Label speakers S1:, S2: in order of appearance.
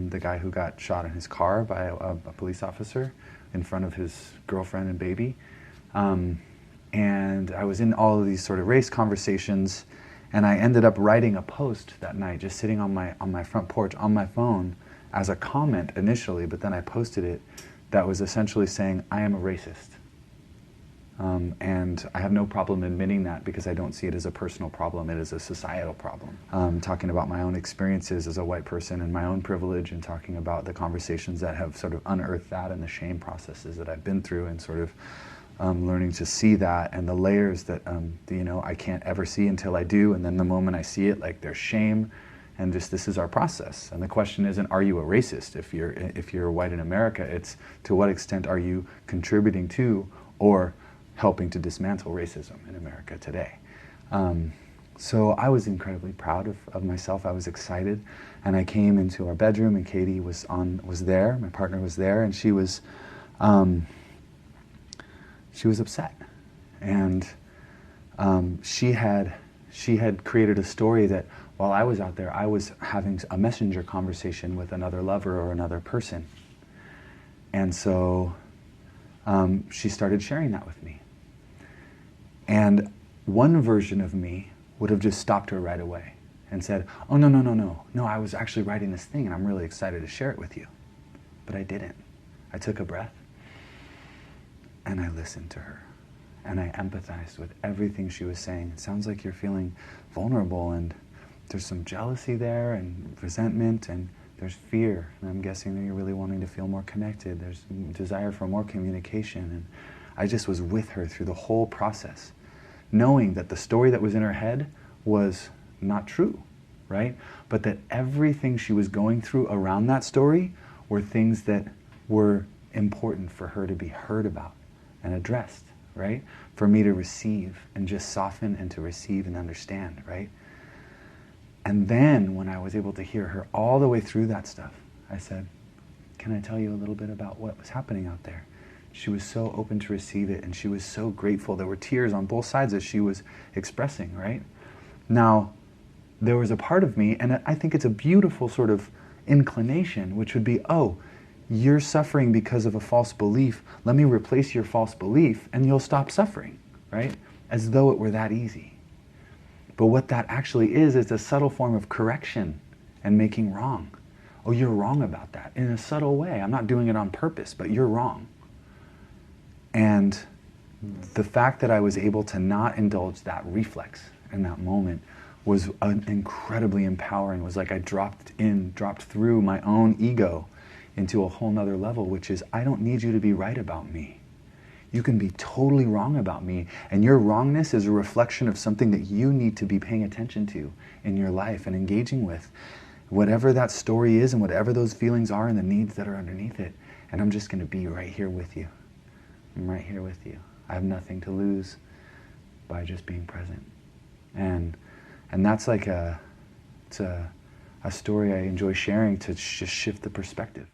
S1: the guy who got shot in his car by a police officer in front of his girlfriend and baby. And I was in all of these sort of race conversations, and I ended up writing a post that night, just sitting on my front porch on my phone as a comment initially, but then I posted it that was essentially saying, I am a racist. And I have no problem admitting that because I don't see it as a personal problem, it is a societal problem. Talking about my own experiences as a white person and my own privilege, and talking about the conversations that have sort of unearthed that and the shame processes that I've been through, and sort of learning to see that and the layers that I can't ever see until I do, and then the moment I see it, like, there's shame, and just this is our process. And the question isn't, are you a racist? If you're white in America, it's to what extent are you contributing to or helping to dismantle racism in America today. So I was incredibly proud of myself. I was excited, and I came into our bedroom, and Katie was there. My partner was there, and she was upset, and she had created a story that while I was out there, I was having a messenger conversation with another lover or another person, and so she started sharing that with me. And one version of me would have just stopped her right away and said, oh, no, I was actually writing this thing and I'm really excited to share it with you. But I didn't. I took a breath and I listened to her, and I empathized with everything she was saying. It sounds like you're feeling vulnerable, and there's some jealousy there and resentment, and there's fear, and I'm guessing that you're really wanting to feel more connected. There's desire for more communication, and I just was with her through the whole process, knowing that the story that was in her head was not true, right? But that everything she was going through around that story were things that were important for her to be heard about and addressed, right? For me to receive and just soften and to receive and understand, right? And then when I was able to hear her all the way through that stuff, I said, can I tell you a little bit about what was happening out there? She was so open to receive it, and she was so grateful. There were tears on both sides as she was expressing, right? Now, there was a part of me, and I think it's a beautiful sort of inclination, which would be, oh, you're suffering because of a false belief. Let me replace your false belief, and you'll stop suffering, right? As though it were that easy. But what that actually is a subtle form of correction and making wrong. Oh, you're wrong about that in a subtle way. I'm not doing it on purpose, but you're wrong. And the fact that I was able to not indulge that reflex in that moment was incredibly empowering. It was like I dropped through my own ego into a whole nother level, which is, I don't need you to be right about me. You can be totally wrong about me, and your wrongness is a reflection of something that you need to be paying attention to in your life and engaging with, whatever that story is and whatever those feelings are and the needs that are underneath it. And I'm just going to be right here with you. I'm right here with you. I have nothing to lose by just being present. And that's like it's a story I enjoy sharing to just shift the perspective.